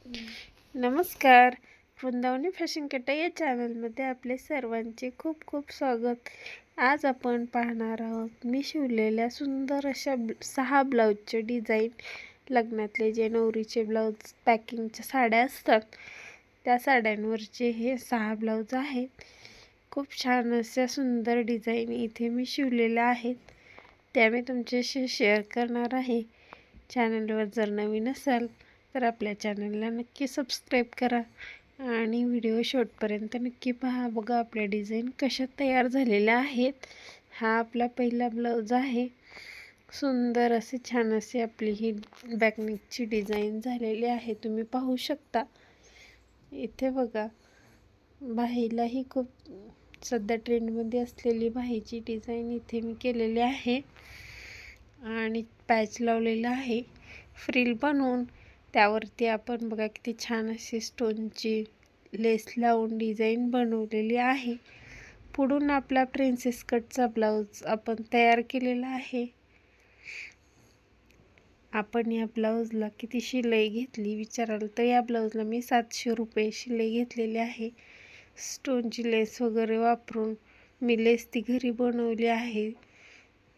नमस्कार. वृंदावनी फॅशन कट्टा या चॅनलमध्ये आपले सर्वांचे खूप खूप स्वागत. आज आपण पाहणार आहोत मी शिवलेल्या सुंदर अशा 6 ब्लाऊजचे डिझाईन. लग्नातले जे नवरीचे ब्लाऊज पॅकिंगच्या साड्या असतात त्या साड्यांवरचे हे 6 ब्लाऊज आहेत. खूप छान अशा सुंदर डिझाईन इथे मी शिवलेल्या आहेत, त्या मी तुमच्याशी शेअर करणार आहे. चॅनलवर जर नवीन असाल तर आपल्या चॅनलला नक्की सबस्क्राईब करा आणि व्हिडिओ शेवटपर्यंत नक्की पहा. बघा आपल्या डिझाईन कशा तयार झालेल्या आहेत. हा आपला पहिला ब्लाऊज आहे. सुंदर असे छान असे आपली ही बॅकनेकची डिझाईन झालेली आहे, तुम्ही पाहू शकता. इथे बघा बाहीलाही खूप सध्या ट्रेंडमध्ये असलेली बाहीची डिझाईन इथे मी केलेली आहे आणि पॅच लावलेला आहे फ्रिल बनवून. त्यावरती आपण बघा किती छान अशी स्टोनची लेस लावून डिझाईन बनवलेली आहे. पुढून आपला प्रिन्सेस कटचा ब्लाऊज आपण तयार केलेला आहे. आपण या ब्लाऊजला किती शिलाई घेतली विचाराल तर या ब्लाऊजला मी 700 रुपये शिलाई घेतलेली आहे. स्टोनची लेस वगैरे वापरून मी लेस ती घरी बनवली आहे.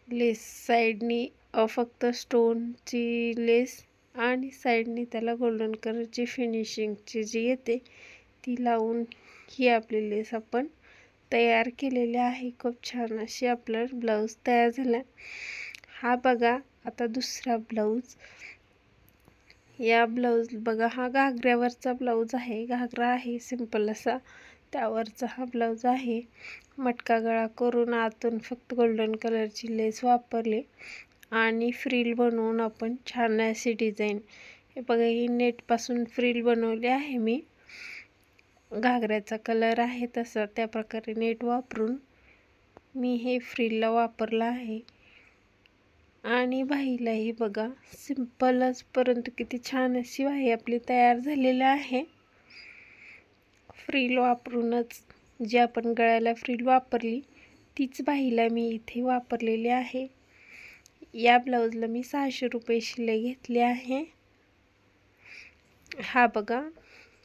लेस साईडनी फक्त स्टोनची लेस आणि साईडनी त्याला गोल्डन कलरची फिनिशिंगची जी येते ती लावून ही आपली लेस आपण तयार केलेली आहे. खूप छान अशी आपला ब्लाऊज तयार झाला. हा बघा आता दुसरा ब्लाऊज. या ब्लाऊज बघा हा घागऱ्यावरचा ब्लाऊज आहे. घागरा आहे सिंपल असा, त्यावरचा हा ब्लाऊज आहे. मटका गळा करून आतून फक्त गोल्डन कलरची लेस वापरली आणि फ्रिल बनवून आपण छान अशी डिझाईन. हे बघा ही नेटपासून फ्रिल बनवली आहे मी. घागऱ्याचा कलर आहे तसा त्या प्रकारे नेट वापरून मी हे फ्रिलला वापरला आहे. आणि बाहीलाही बघा सिंपलच परंतु किती छान अशी बाही आपली तयार झालेली आहे. फ्रिल वापरूनच जी आपण गळ्याला फ्रिल वापरली तीच बाहीला मी इथे वापरलेली आहे. या ब्लाऊजला मी 600 रुपये शिलाई घेतली आहे. हा बघा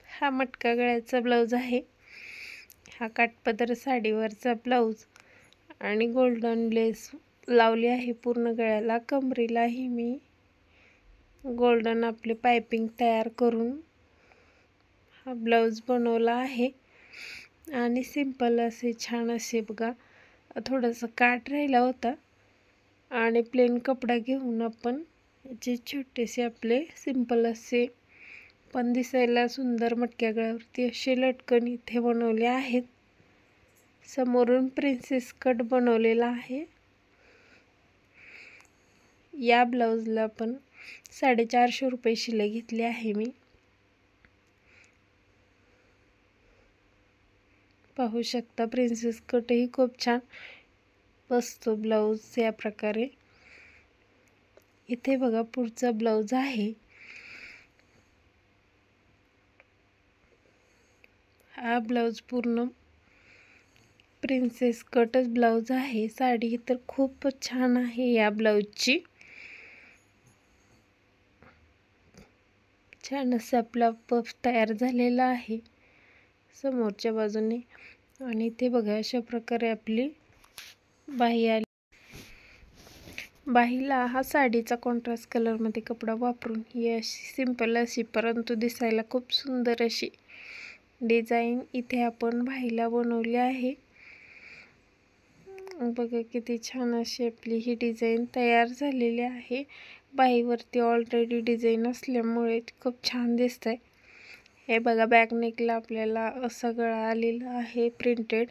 हा मटका गळ्याचा ब्लाऊज आहे. हा काठपदर साडीवरचा ब्लाऊज आणि गोल्डन लेस लावली आहे पूर्ण गळ्याला. कमरेलाही मी गोल्डन आपले पायपिंग तयार करून हा ब्लाऊज बनवला आहे. आणि सिंपल असे छान असे बघा थोडासा काठ राहिला होता आणि प्लेन कपडा घेऊन आपण जे छोटेसे आपले सिंपल असे पण दिसायला सुंदर मटक्या गळ्यावरती असे लटकन इथे बनवले आहेत. समोरून प्रिन्सेस कट बनवलेला आहे. या ब्लाऊजला पण 450 रुपये शिलाई घेतली आहे मी. पाहू शकता प्रिन्सेस कटही खूप छान बसतो ब्लाऊज या प्रकारे. इथे बघा पुढचा ब्लाऊज आहे. हा ब्लाऊज पूर्ण प्रिन्सेस कटच ब्लाऊज आहे. साडी तर खूपच छान आहे या ब्लाऊजची. छान असं आपला पफ तयार झालेला आहे समोरच्या बाजूने. आणि ते बघा अशा प्रकारे आपली बाही आली. बाहीला हा साडीचा कॉन्ट्रास्ट कलरमध्ये कपडा वापरून ही अशी सिंपल अशी परंतु दिसायला खूप सुंदर अशी डिझाईन इथे आपण बाहीला बनवली आहे. बघा किती छान अशी आपली ही डिझाईन तयार झालेली आहे. बाहीवरती ऑलरेडी डिझाईन असल्यामुळे खूप छान दिसत आहे. हे बघा बॅकनेकला आपल्याला असा गळा आलेला आहे प्रिंटेड,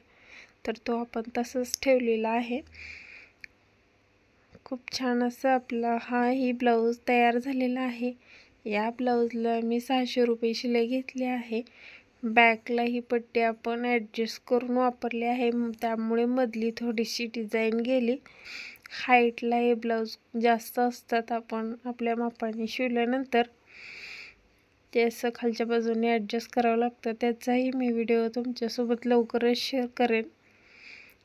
तर तो आपण तसंच ठेवलेला आहे. खूप छान असं आपला ही ब्लाऊज तयार झालेला आहे. या ब्लाऊजला मी 600 रुपये शिलाई घेतली आहे. बॅकला ही पट्टी आपण ॲडजस्ट करून वापरली आहे, त्यामुळे मधली थोडीशी डिझाईन गेली. हाईटला हे ब्लाऊज जास्त असतात, आपण आपल्या मापाने शिवल्यानंतर ते असं खालच्या बाजूने ॲडजस्ट करावं लागतं. त्याचाही मी व्हिडिओ तुमच्यासोबत लवकरच शेअर करेन.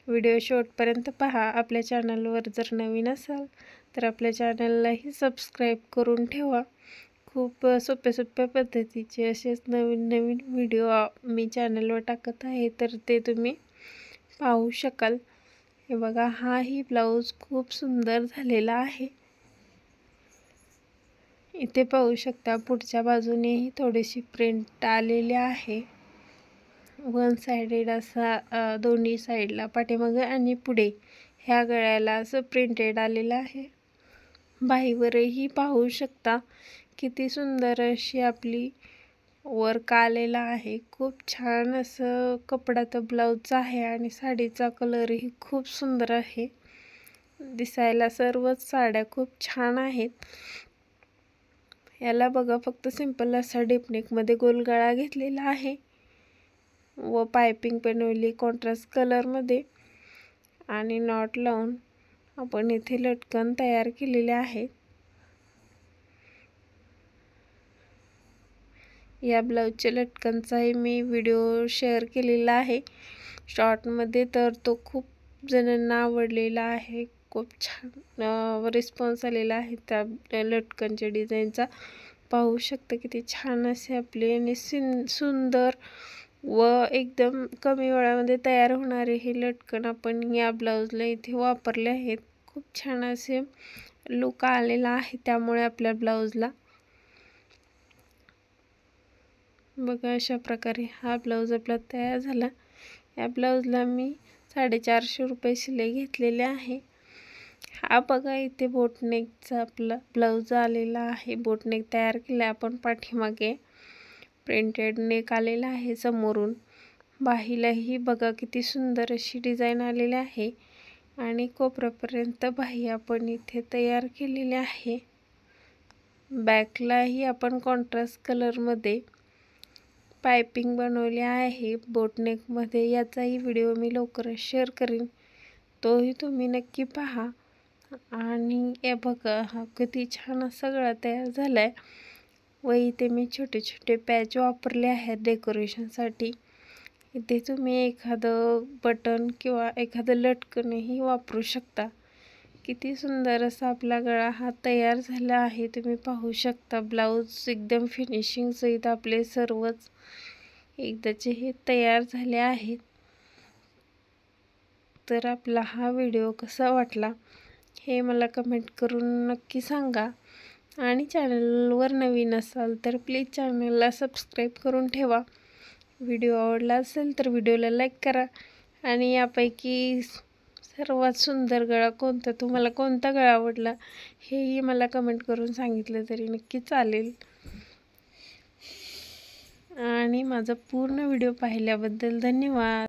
व्हिडिओ शेवटपर्यंत पहा. आपल्या चॅनलवर जर नवीन असाल तर आपल्या चॅनललाही सबस्क्राईब करून ठेवा. खूप सोप्या पद्धतीचे असेच नवीन व्हिडिओ मी चॅनलवर टाकत आहे, तर ते तुम्ही पाहू शकाल. हे बघा, हाही ब्लाऊज खूप सुंदर झालेला आहे. इथे पाहू शकता पुढच्या बाजूनेही थोडीशी प्रिंट आलेली आहे. वन साइडेड असा दोन्ही साईडला पाठीमागे आणि पुढे ह्या गळ्याला असं प्रिंटेड आलेलं आहे. बाहीवरही पाहू शकता किती सुंदर अशी आपली वर्क आलेला आहे. खूप छान असं कपडाचं ब्लाऊज आहे आणि साडीचा कलरही खूप सुंदर आहे. दिसायला सर्वच साड्या खूप छान आहेत. याला बघा, फक्त सिंपल असा डीपनेकमध्ये गोलगळा घेतलेला आहे व पायपिंग बनवली कॉन्ट्रास्ट कलरमध्ये आणि नॉट लावून आपण इथे लटकन तयार केलेले आहे. या ब्लाऊजच्या लटकनचाही मी व्हिडिओ शेअर केलेला आहे शॉर्टमध्ये, तर तो खूप जणांना आवडलेला आहे. खूप छान रिस्पॉन्स आलेला आहे त्या लटकनच्या डिझाईनचा. पाहू शकता किती छान असे आपले आणि सुंदर व एकदम कमी वेळामध्ये तयार होणारे हे लटकन आपण या ब्लाऊजला इथे वापरले आहेत. खूप छान असे लुक आलेला आहे त्यामुळे आपल्या ब्लाऊजला. बघा, अशा प्रकारे हा ब्लाऊज आपला तयार झाला. या ब्लाऊजला मी 450 रुपये शिलाई घेतलेले आहे. हा बघा, इथे बोटनेकचा आपला ब्लाऊज आलेला आहे. बोटनेक तयार केला आपण. पाठीमागे प्रिंटेड नेक आलेला आहे. समोरून बाहीलाही बघा किती सुंदर अशी डिझाईन आलेली आहे आणि कोपऱ्यापर्यंत बाही आपण इथे तयार केलेली आहे. बॅकलाही आपण कॉन्ट्रास्ट कलरमध्ये पायपिंग बनवली आहे बोटनेकमध्ये. याचाही व्हिडिओ मी लवकरच शेअर करीन, तोही तुम्ही नक्की पहा. आणि हे बघा, हा किती छान सगळा तयार झाला आहे व इथे मी छोटे पॅच वापरले आहेत डेकोरेशनसाठी. इथे तुम्ही एखादं बटन किंवा एखादं लटकनही वापरू शकता. किती सुंदर असा आपला गळा हा तयार झाला आहे. तुम्ही पाहू शकता ब्लाऊज एकदम फिनिशिंग सहित आपले सर्वच एकदाचे हे तयार झाले आहेत. तर आपला हा व्हिडिओ कसा वाटला हे मला कमेंट करून नक्की सांगा. आणि चॅनलवर नवीन असाल तर प्लीज चॅनलला सबस्क्राईब करून ठेवा. व्हिडिओ आवडला असेल तर व्हिडिओला लाईक करा. आणि यापैकी सर्वात सुंदर गळा कोणता, तुम्हाला कोणता गळा आवडला हेही मला कमेंट करून सांगितलं तरी नक्की चालेल. आणि माझा पूर्ण व्हिडिओ पाहिल्याबद्दल धन्यवाद.